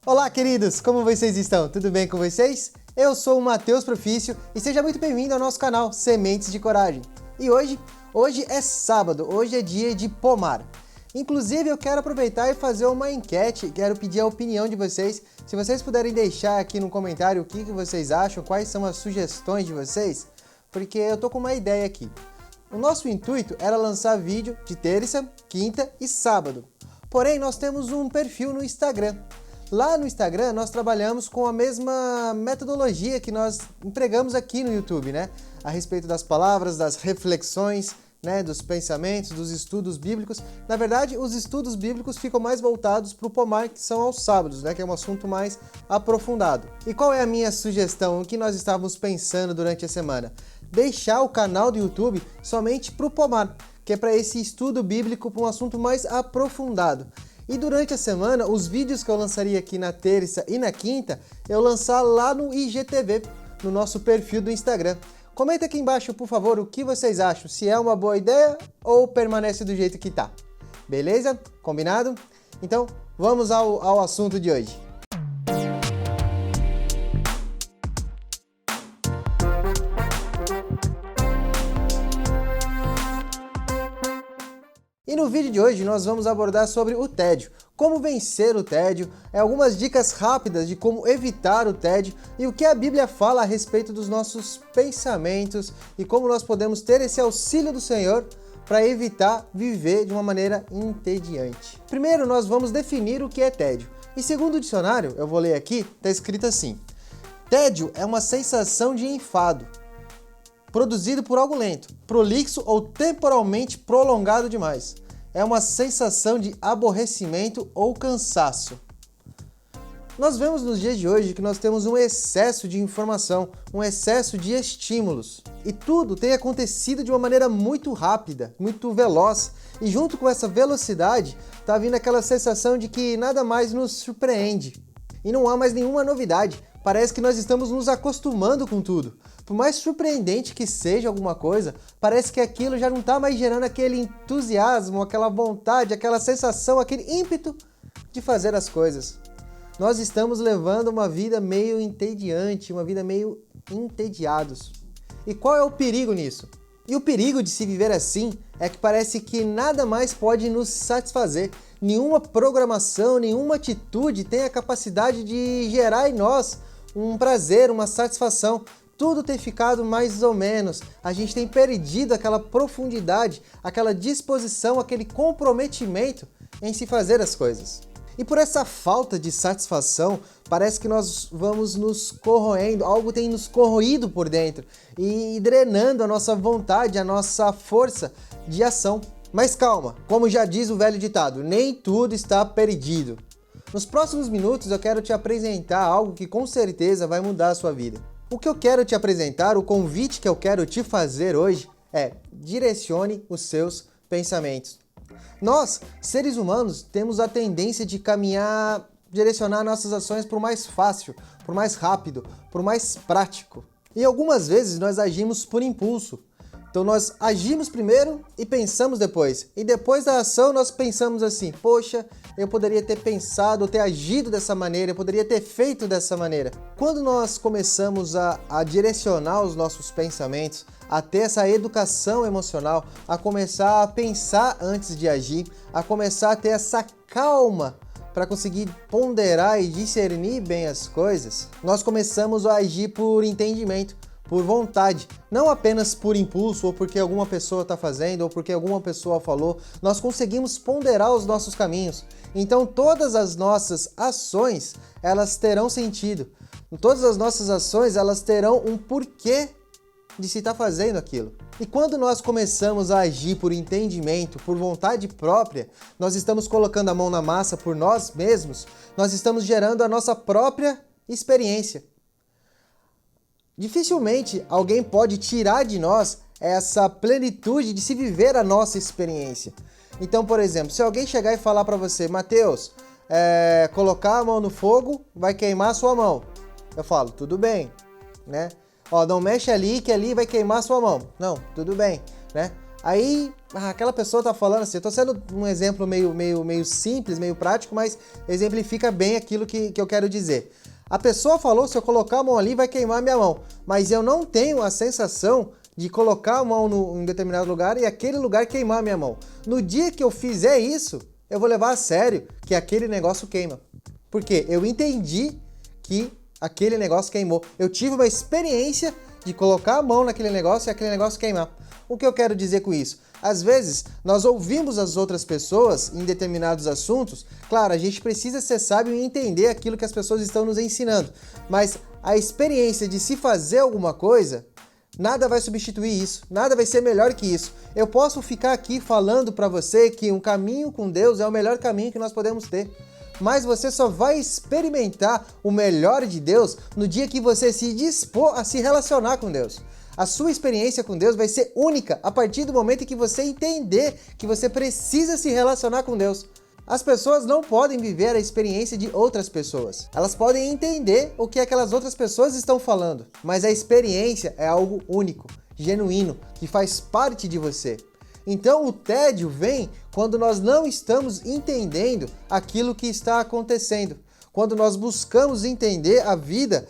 Olá, queridos! Como vocês estão? Tudo bem com vocês? Eu sou o Matheus Profício e seja muito bem-vindo ao nosso canal Sementes de Coragem. E hoje é sábado, hoje é dia de pomar. Inclusive, eu quero aproveitar e fazer uma enquete, quero pedir a opinião de vocês. Se vocês puderem deixar aqui no comentário o que vocês acham, quais são as sugestões de vocês, porque eu tô com uma ideia aqui. O nosso intuito era lançar vídeo de terça, quinta e sábado. Porém, nós temos um perfil no Instagram. Lá no Instagram, nós trabalhamos com a mesma metodologia que nós empregamos aqui no YouTube, né? A respeito das palavras, das reflexões, né? Dos pensamentos, dos estudos bíblicos. Na verdade, os estudos bíblicos ficam mais voltados para o pomar, que são aos sábados, né? Que é um assunto mais aprofundado. E qual é a minha sugestão? O que nós estávamos pensando durante a semana? Deixar o canal do YouTube somente para o pomar, que é para esse estudo bíblico, para um assunto mais aprofundado. E durante a semana, os vídeos que eu lançaria aqui na terça e na quinta, eu lançar lá no IGTV, no nosso perfil do Instagram. Comenta aqui embaixo, por favor, o que vocês acham, se é uma boa ideia ou permanece do jeito que tá. Beleza? Combinado? Então, vamos ao assunto de hoje. E no vídeo de hoje nós vamos abordar sobre o tédio, como vencer o tédio, algumas dicas rápidas de como evitar o tédio e o que a Bíblia fala a respeito dos nossos pensamentos e como nós podemos ter esse auxílio do Senhor para evitar viver de uma maneira entediante. Primeiro nós vamos definir o que é tédio. E segundo o dicionário, eu vou ler aqui, está escrito assim: tédio é uma sensação de enfado, produzido por algo lento, prolixo ou temporalmente prolongado demais. É uma sensação de aborrecimento ou cansaço. Nós vemos nos dias de hoje que nós temos um excesso de informação, um excesso de estímulos. E tudo tem acontecido de uma maneira muito rápida, muito veloz. E junto com essa velocidade, está vindo aquela sensação de que nada mais nos surpreende. E não há mais nenhuma novidade. Parece que nós estamos nos acostumando com tudo. Por mais surpreendente que seja alguma coisa, parece que aquilo já não está mais gerando aquele entusiasmo, aquela vontade, aquela sensação, aquele ímpeto de fazer as coisas. Nós estamos levando uma vida meio entediante, uma vida meio entediados. E qual é o perigo nisso? E o perigo de se viver assim é que parece que nada mais pode nos satisfazer. Nenhuma programação, nenhuma atitude tem a capacidade de gerar em nós um prazer, uma satisfação. Tudo tem ficado mais ou menos. A gente tem perdido aquela profundidade, aquela disposição, aquele comprometimento em se fazer as coisas. E por essa falta de satisfação, parece que nós vamos nos corroendo, algo tem nos corroído por dentro e drenando a nossa vontade, a nossa força de ação. Mas calma, como já diz o velho ditado, nem tudo está perdido. Nos próximos minutos eu quero te apresentar algo que com certeza vai mudar a sua vida. O que eu quero te apresentar, o convite que eu quero te fazer hoje é: direcione os seus pensamentos. Nós, seres humanos, temos a tendência de direcionar nossas ações por mais fácil, por mais rápido, por mais prático. E algumas vezes nós agimos por impulso. Então nós agimos primeiro e pensamos depois. E depois da ação nós pensamos assim: poxa, eu poderia ter pensado ou ter agido dessa maneira, eu poderia ter feito dessa maneira. Quando nós começamos a direcionar os nossos pensamentos, a ter essa educação emocional, a começar a pensar antes de agir, a começar a ter essa calma para conseguir ponderar e discernir bem as coisas, nós começamos a agir por entendimento, por vontade, não apenas por impulso ou porque alguma pessoa está fazendo ou porque alguma pessoa falou. Nós conseguimos ponderar os nossos caminhos. Então todas as nossas ações, elas terão sentido. Todas as nossas ações, elas terão um porquê de se estar fazendo aquilo. E quando nós começamos a agir por entendimento, por vontade própria, nós estamos colocando a mão na massa por nós mesmos, nós estamos gerando a nossa própria experiência. Dificilmente alguém pode tirar de nós essa plenitude de se viver a nossa experiência. Então, por exemplo, se alguém chegar e falar para você: Matheus, colocar a mão no fogo vai queimar a sua mão. Eu falo: tudo bem, né? Ó, não mexe ali que ali vai queimar a sua mão. Não, tudo bem, né? Aí aquela pessoa tá falando assim, eu tô sendo um exemplo meio simples, meio prático, mas exemplifica bem aquilo que eu quero dizer. A pessoa falou, se eu colocar a mão ali vai queimar minha mão, mas eu não tenho a sensação de colocar a mão em um determinado lugar e aquele lugar queimar minha mão. No dia que eu fizer isso, eu vou levar a sério que aquele negócio queima. Porque eu entendi que aquele negócio queimou. Eu tive uma experiência de colocar a mão naquele negócio e aquele negócio queimar. O que eu quero dizer com isso? Às vezes, nós ouvimos as outras pessoas em determinados assuntos. Claro, a gente precisa ser sábio e entender aquilo que as pessoas estão nos ensinando. Mas a experiência de se fazer alguma coisa, nada vai substituir isso. Nada vai ser melhor que isso. Eu posso ficar aqui falando para você que um caminho com Deus é o melhor caminho que nós podemos ter. Mas você só vai experimentar o melhor de Deus no dia que você se dispor a se relacionar com Deus. A sua experiência com Deus vai ser única a partir do momento em que você entender que você precisa se relacionar com Deus. As pessoas não podem viver a experiência de outras pessoas. Elas podem entender o que aquelas outras pessoas estão falando, mas a experiência é algo único, genuíno, que faz parte de você. Então o tédio vem quando nós não estamos entendendo aquilo que está acontecendo, quando nós buscamos entender a vida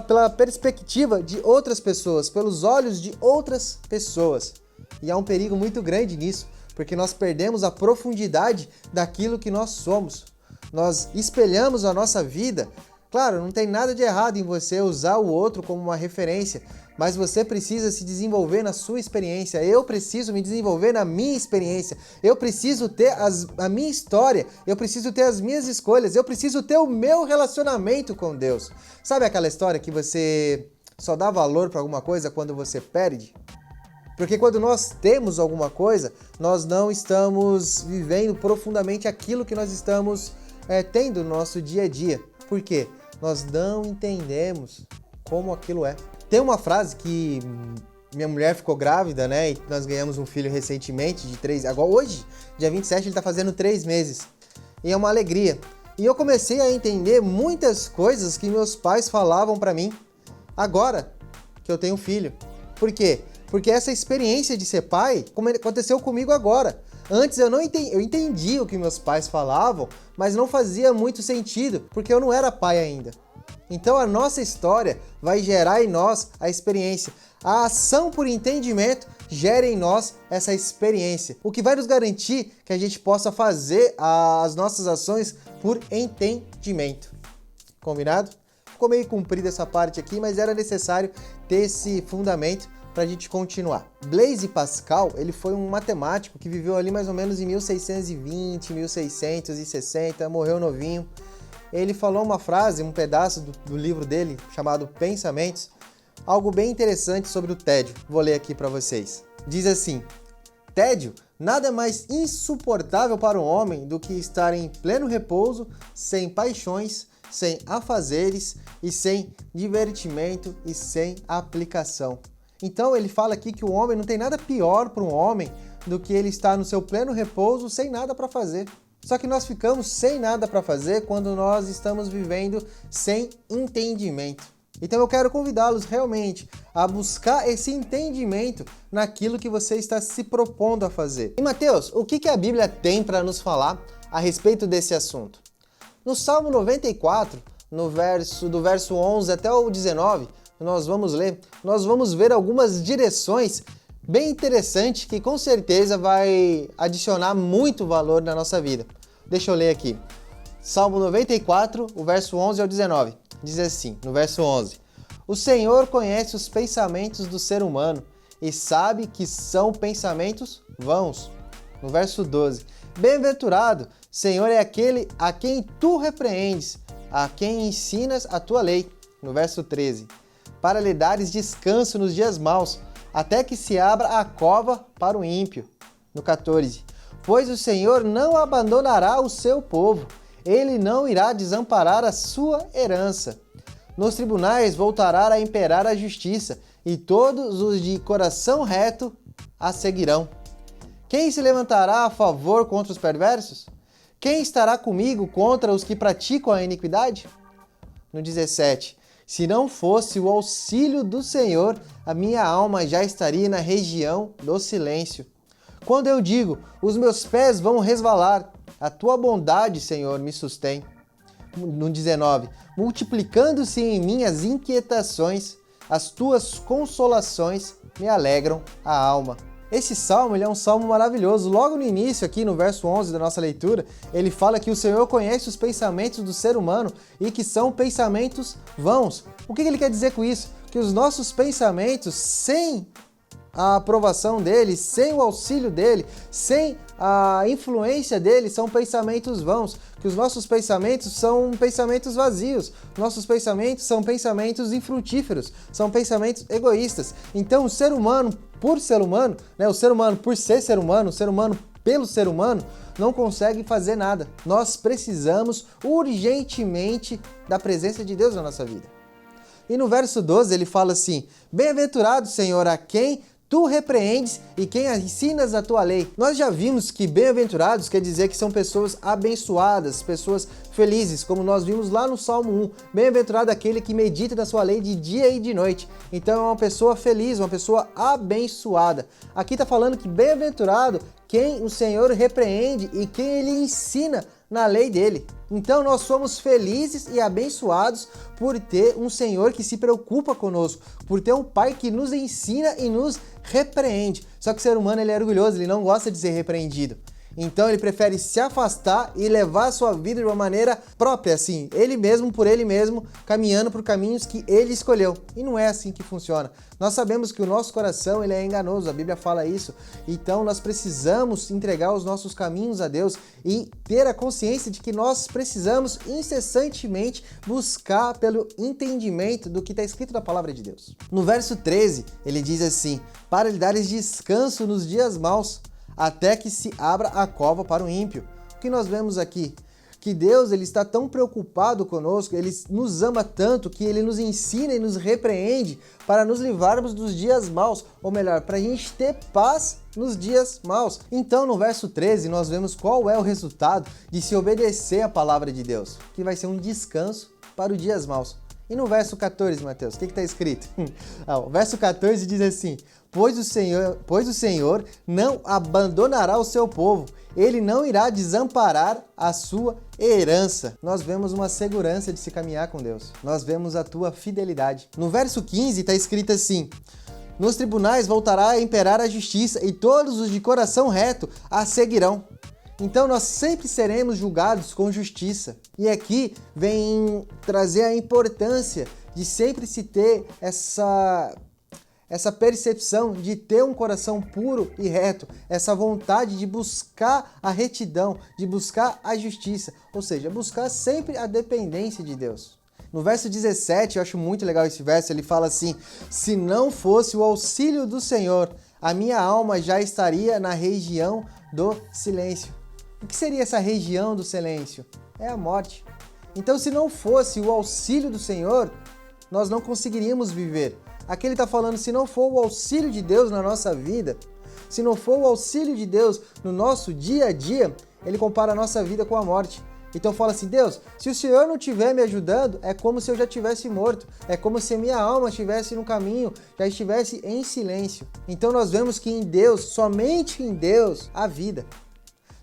pela perspectiva de outras pessoas, pelos olhos de outras pessoas. E há um perigo muito grande nisso, porque nós perdemos a profundidade daquilo que nós somos. Nós espelhamos a nossa vida. Claro, não tem nada de errado em você usar o outro como uma referência, mas você precisa se desenvolver na sua experiência. Eu preciso me desenvolver na minha experiência. Eu preciso ter a minha história. Eu preciso ter as minhas escolhas. Eu preciso ter o meu relacionamento com Deus. Sabe aquela história que você só dá valor para alguma coisa quando você perde? Porque quando nós temos alguma coisa, nós não estamos vivendo profundamente aquilo que nós estamos tendo no nosso dia a dia. Por quê? Nós não entendemos como aquilo é. Tem uma frase que minha mulher ficou grávida, né? E nós ganhamos um filho recentemente, agora hoje, dia 27, ele tá fazendo 3 meses. E é uma alegria. E eu comecei a entender muitas coisas que meus pais falavam pra mim agora que eu tenho filho. Por quê? Porque essa experiência de ser pai aconteceu comigo agora. Antes eu entendi o que meus pais falavam, mas não fazia muito sentido, porque eu não era pai ainda. Então a nossa história vai gerar em nós a experiência. A ação por entendimento gera em nós essa experiência, o que vai nos garantir que a gente possa fazer as nossas ações por entendimento. Combinado? Ficou meio comprida essa parte aqui, mas era necessário ter esse fundamento para a gente continuar. Blaise Pascal, ele foi um matemático que viveu ali mais ou menos em 1620, 1660, morreu novinho. Ele falou uma frase, um pedaço do livro dele, chamado Pensamentos, algo bem interessante sobre o tédio. Vou ler aqui para vocês. Diz assim: tédio nada mais insuportável para o homem do que estar em pleno repouso, sem paixões, sem afazeres e sem divertimento e sem aplicação. Então ele fala aqui que o homem não tem nada pior para um homem do que ele estar no seu pleno repouso sem nada para fazer. Só que nós ficamos sem nada para fazer quando nós estamos vivendo sem entendimento. Então eu quero convidá-los realmente a buscar esse entendimento naquilo que você está se propondo a fazer. E Mateus, o que a Bíblia tem para nos falar a respeito desse assunto? No Salmo 94, do verso 11 até o 19, nós vamos ver algumas direções bem interessantes que com certeza vai adicionar muito valor na nossa vida. Deixa eu ler aqui. Salmo 94, o verso 11 ao 19. Diz assim, no verso 11: O Senhor conhece os pensamentos do ser humano e sabe que são pensamentos vãos. No verso 12: Bem-aventurado, Senhor, é aquele a quem tu repreendes, a quem ensinas a tua lei. No verso 13: Para lhe dares descanso nos dias maus, até que se abra a cova para o ímpio. No 14: Pois o Senhor não abandonará o seu povo, ele não irá desamparar a sua herança. Nos tribunais voltará a imperar a justiça, e todos os de coração reto a seguirão. Quem se levantará a favor contra os perversos? Quem estará comigo contra os que praticam a iniquidade? No 17: Se não fosse o auxílio do Senhor, a minha alma já estaria na região do silêncio. Quando eu digo, os meus pés vão resvalar, a tua bondade, Senhor, me sustém. No 19, multiplicando-se em mim as inquietações, as tuas consolações me alegram a alma. Esse salmo ele é um salmo maravilhoso. Logo no início, aqui no verso 11 da nossa leitura, ele fala que o Senhor conhece os pensamentos do ser humano e que são pensamentos vãos. O que ele quer dizer com isso? Que os nossos pensamentos, sem a aprovação dele, sem o auxílio dele, sem a influência dele, são pensamentos vãos, que os nossos pensamentos são pensamentos vazios, nossos pensamentos são pensamentos infrutíferos, são pensamentos egoístas. Então o ser humano, por ser humano, o ser humano por ser humano, o ser humano pelo ser humano, não consegue fazer nada. Nós precisamos urgentemente da presença de Deus na nossa vida. E no verso 12 ele fala assim: bem-aventurado, Senhor, a quem tu repreendes e quem ensinas a tua lei. Nós já vimos que bem-aventurados quer dizer que são pessoas abençoadas, pessoas felizes, como nós vimos lá no Salmo 1. Bem-aventurado aquele que medita na sua lei de dia e de noite. Então é uma pessoa feliz, uma pessoa abençoada. Aqui está falando que bem-aventurado quem o Senhor repreende e quem ele ensina na lei dele. Então nós somos felizes e abençoados por ter um Senhor que se preocupa conosco, por ter um Pai que nos ensina e nos repreende. Só que o ser humano ele é orgulhoso, ele não gosta de ser repreendido. Então ele prefere se afastar e levar a sua vida de uma maneira própria, assim, ele mesmo por ele mesmo, caminhando por caminhos que ele escolheu. E não é assim que funciona. Nós sabemos que o nosso coração ele é enganoso, a Bíblia fala isso. Então nós precisamos entregar os nossos caminhos a Deus e ter a consciência de que nós precisamos incessantemente buscar pelo entendimento do que está escrito na palavra de Deus. No verso 13, ele diz assim: para lhe dares descanso nos dias maus, até que se abra a cova para o ímpio. O que nós vemos aqui? Que Deus ele está tão preocupado conosco, ele nos ama tanto que ele nos ensina e nos repreende para nos livrarmos dos dias maus, ou melhor, para a gente ter paz nos dias maus. Então no verso 13 nós vemos qual é o resultado de se obedecer à palavra de Deus, que vai ser um descanso para os dias maus. E no verso 14, Mateus, o que está escrito? O verso 14 diz assim: Pois o Senhor não abandonará o seu povo, ele não irá desamparar a sua herança. Nós vemos uma segurança de se caminhar com Deus. Nós vemos a tua fidelidade. No verso 15 está escrito assim: nos tribunais voltará a imperar a justiça, e todos os de coração reto a seguirão. Então nós sempre seremos julgados com justiça. E aqui vem trazer a importância de sempre se ter essa percepção de ter um coração puro e reto, essa vontade de buscar a retidão, de buscar a justiça, ou seja, buscar sempre a dependência de Deus. No verso 17, eu acho muito legal esse verso, ele fala assim: se não fosse o auxílio do Senhor, a minha alma já estaria na região do silêncio. O que seria essa região do silêncio? É a morte. Então, se não fosse o auxílio do Senhor, nós não conseguiríamos viver. Aqui ele está falando, se não for o auxílio de Deus na nossa vida, se não for o auxílio de Deus no nosso dia a dia, ele compara a nossa vida com a morte. Então fala assim: Deus, se o Senhor não estiver me ajudando, é como se eu já tivesse morto, é como se a minha alma estivesse no caminho, já estivesse em silêncio. Então nós vemos que em Deus, somente em Deus, há vida.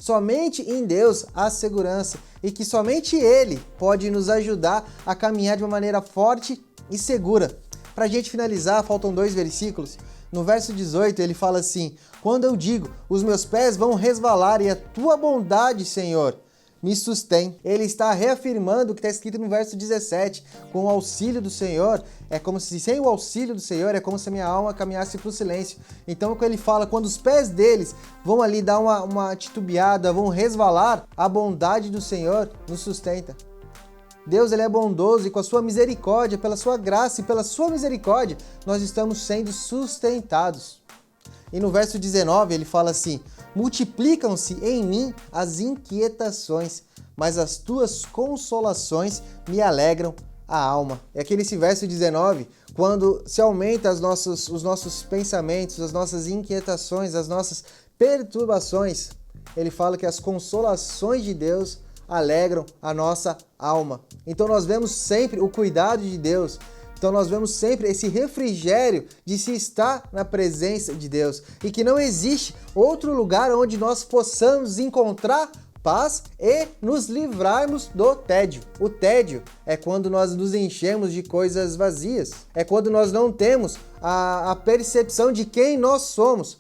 Somente em Deus há segurança e que somente Ele pode nos ajudar a caminhar de uma maneira forte e segura. Para a gente finalizar, faltam 2 versículos. No verso 18 ele fala assim: quando eu digo, os meus pés vão resvalar e a tua bondade, Senhor, me sustém. Ele está reafirmando o que está escrito no verso 17. Com o auxílio do Senhor, é como se sem o auxílio do Senhor, é como se a minha alma caminhasse para o silêncio. Então, quando ele fala, quando os pés deles vão ali dar uma titubeada, vão resvalar, a bondade do Senhor nos sustenta. Deus ele é bondoso e com a sua misericórdia, pela sua graça e pela sua misericórdia, nós estamos sendo sustentados. E no verso 19 ele fala assim: multiplicam-se em mim as inquietações, mas as tuas consolações me alegram a alma. É aqui nesse verso 19, quando se aumenta os nossos pensamentos, as nossas inquietações, as nossas perturbações, ele fala que as consolações de Deus alegram a nossa alma. Então nós vemos sempre o cuidado de Deus Então nós vemos sempre esse refrigério de se estar na presença de Deus e que não existe outro lugar onde nós possamos encontrar paz e nos livrarmos do tédio. O tédio é quando nós nos enchemos de coisas vazias, é quando nós não temos a percepção de quem nós somos.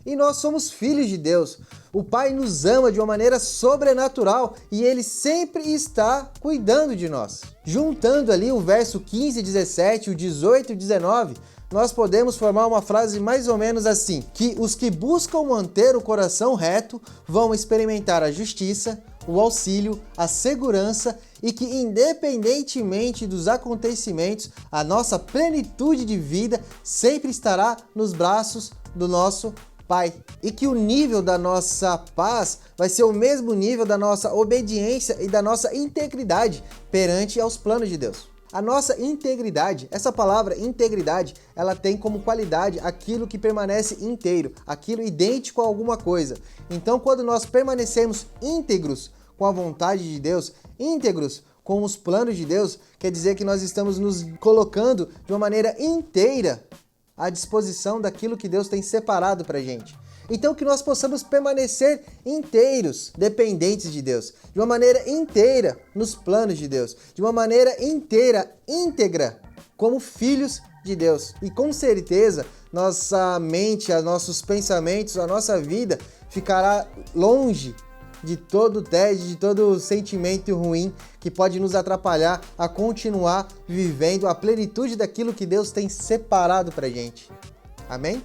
E nós somos filhos de Deus. O Pai nos ama de uma maneira sobrenatural e Ele sempre está cuidando de nós. Juntando ali o verso 15 e 17, o 18 e 19, nós podemos formar uma frase mais ou menos assim: que os que buscam manter o coração reto vão experimentar a justiça, o auxílio, a segurança e que, independentemente dos acontecimentos, a nossa plenitude de vida sempre estará nos braços do nosso Pai. E que o nível da nossa paz vai ser o mesmo nível da nossa obediência e da nossa integridade perante aos planos de Deus. A nossa integridade, essa palavra integridade, ela tem como qualidade aquilo que permanece inteiro, aquilo idêntico a alguma coisa. Então, quando nós permanecemos íntegros com a vontade de Deus, íntegros com os planos de Deus, quer dizer que nós estamos nos colocando de uma maneira inteira à disposição daquilo que Deus tem separado para a gente. Então que nós possamos permanecer inteiros, dependentes de Deus, de uma maneira inteira nos planos de Deus, de uma maneira inteira, íntegra, como filhos de Deus. E com certeza, nossa mente, os nossos pensamentos, a nossa vida ficará longe de todo tédio, de todo sentimento ruim que pode nos atrapalhar a continuar vivendo a plenitude daquilo que Deus tem separado pra gente. Amém?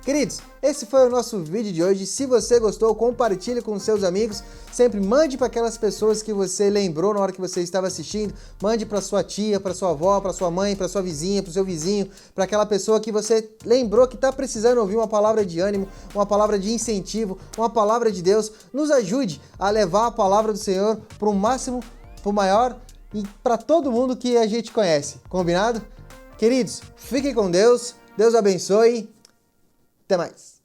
Queridos, esse foi o nosso vídeo de hoje. Se você gostou, compartilhe com seus amigos. Sempre mande para aquelas pessoas que você lembrou na hora que você estava assistindo. Mande para sua tia, para sua avó, para sua mãe, para sua vizinha, para o seu vizinho, para aquela pessoa que você lembrou que está precisando ouvir uma palavra de ânimo, uma palavra de incentivo, uma palavra de Deus. Nos ajude a levar a palavra do Senhor para o máximo, para o maior e para todo mundo que a gente conhece. Combinado? Queridos, fiquem com Deus. Deus abençoe. Até mais.